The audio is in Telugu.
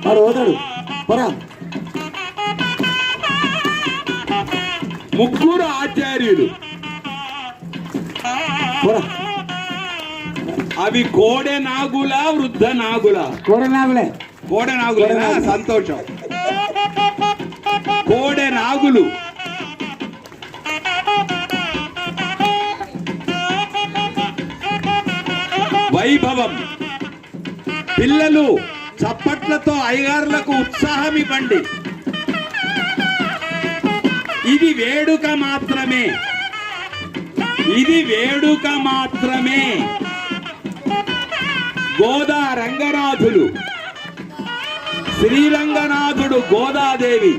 వాడు పోతాడు పరా. ముగ్గురు ఆచార్యులు పోరా. అవి కోడె నాగుల వృద్ధ నాగుల? కోడె నాగులే. కోడె నాగులేనా? సంతోషం. కోడె నాగులు వైభవం. పిల్లలు చప్పట్లతో అయ్యగారులకు ఉత్సాహం ఇవ్వండి. ఇది వేడుక మాత్రమే, ఇది వేడుక మాత్రమే. గోదా రంగనాథులు, శ్రీరంగనాథుడు, గోదాదేవి